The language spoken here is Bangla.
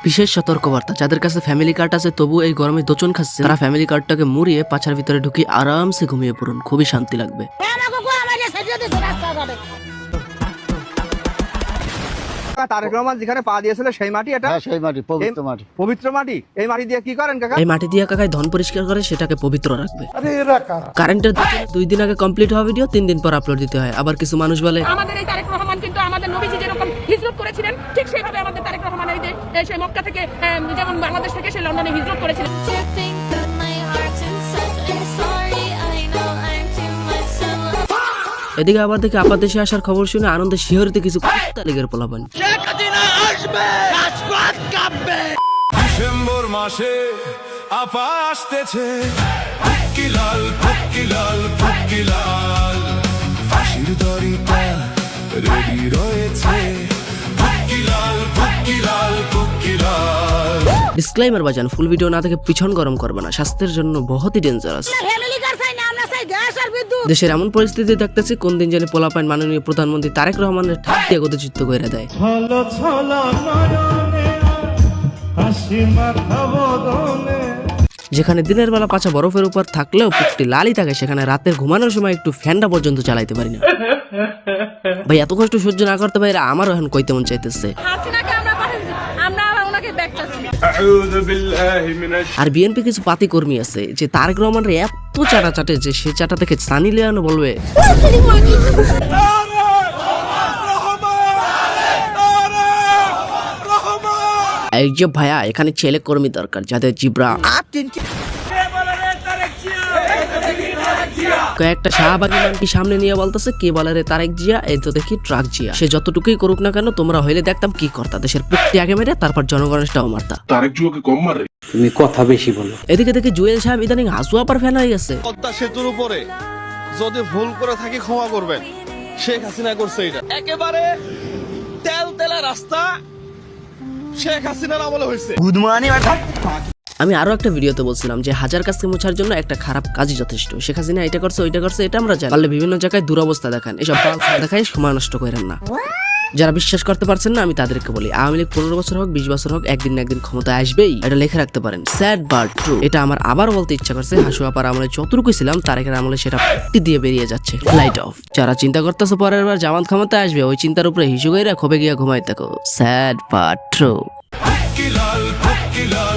বিশেষ সতর্কবার্তা, যাদের কাছে ফ্যামিলি কার্ড আছে তবু এই গরমে দোচন খাচ্ছে, তারা ফ্যামিলি কার্ডটাকে মুড়িয়ে পাছার ভিতরে ঢুকি আরামসে ঘুমিয়ে পড়ুন, খুবই শান্তি লাগবে। তারেক রহমান যেখানে পা দিয়েছিল সেই মাটি, এটা সেই মাটি পবিত্র মাটি। পবিত্র মাটি। এই মাটি দিয়ে কি করেন কাকা? এই মাটি দিয়ে কাকায় ধন পরিষ্কার করে সেটাকে পবিত্র রাখবে। কারেন্টের 2 দিন আগে কমপ্লিট হওয়া ভিডিও 3 দিন পর আপলোড দিতে হয়। আবার কিছু মানুষ বলে আমাদের এই তারেক রহমান কিন্তু আমাদের নবীজি যেরকম হিজরত করেছিলেন ঠিক সেইভাবে আমাদের তারেক রহমান এই যে সেই মক্কা থেকে যেমন বাংলাদেশ থেকে সে লন্ডনে হিজরত করেছিলেন। এদিকে আবার দেখি আপাত দেশে আসার খবর শুনে আনন্দে শিহরিত কিছু কুত্তা লীগের পোলাপান। ডিসেম্বর মাসে আপা আসতেছে, ফুকিলাল ফুকিলাল ফুকিলাল, ফাঁসির দড়িটা রেডি রয়েছে, ফুকিলাল ফুকিলাল ফুকিলাল। ডিসক্লেইমার বাজান, ফুল ভিডিও না থেকে পিছন গরম করবে না, স্বাস্থ্যের জন্য বহুতই ডেঞ্জারাস। দেশের এমন পরিস্থিতি দেখতেছি কোন দিন জানি পোলাপাইন মাননীয় প্রধানমন্ত্রী তারেক রহমানের ঠাক দিয়ে গতিচ্যুত করে দেয়। যেখানে দিনের বেলা পাছা বরফের উপর থাকলেও পুকটি লালই থাকে, সেখানে রাতের ঘুমানোর সময় একটু ফ্যানটা পর্যন্ত চালাইতে পারি না। ভাই এত কষ্ট সহ্য না করতে পারি, আমারও এখন কইতে মন চাইতেছে। আর বিএনপি কিছু পাতি কর্মী আছে যে তারেক রহমানের এত চাটা চাটে যে সে চাটা থেকে সানি লিওনো বলবে এই যে ভাইয়া এখানে ছেলে কর্মী দরকার যাদের জিব্রা কয়েকটা শাহবাগী নামটি সামনে নিয়ে বলতেছে কে বলে রে তারেক জিয়া, এই তো দেখি ট্রাক জিয়া। সে যতটুকুই করুক না কেন তোমরা হইলে দেখতাম কি করতা, দেশের পুক্তি আগে মেরে তারপর জনগণেরটাও মারতা। তারেক জিয়াকে কম মারে, তুমি কথা বেশি বলো। এদিকে দেখি জুয়েল সাহেব ইদানিং হাসু আপার ফ্যান হয়ে গেছে। পদ্মা সেতুর উপরে যদি ভুল করে থাকি ক্ষমা করবেন, শেখ হাসিনা করছে এটা। একেবারে তেলা রাস্তা শেখ হাসিনার আমলে হয়েছে। আমি আরো একটা ভিডিওতে বলছিলাম যে হাজার কাজকে মোছার জন্য একটা খারাপ কাজই যথেষ্ট। শেখ হাসিনা এটা করছে ওইটা করছে এটা আমরা জানি, পারলে বিভিন্ন জায়গায় দুরবস্থা দেখান, এসব দেখায় সময় নষ্ট করেন না। যারা বিশ্বাস করতে পারছেন না আমি তাদেরকে বলি, আওয়ামী লীগ 15 বছর হোক 20 বছর হোক একদিন না একদিন ক্ষমতায় আসবেই, এটা লিখে রাখতে পারেন। Sad but true. এটা আমার আবার বলতে ইচ্ছা করছে, হাসু আপার আমলে যতটুকু ছিলাম তারেকের আমলে সেটা পট্টি দিয়ে বেরিয়ে যাচ্ছে। Light off. যারা চিন্তা করতেছে পরের বার জামাত ক্ষমতায় আসবে, ওই চিন্তার উপরে হিসু গইরা খবে গিয়া ঘুমাই থাকো। Sad but true. ফুকিলাল ফুকিলাল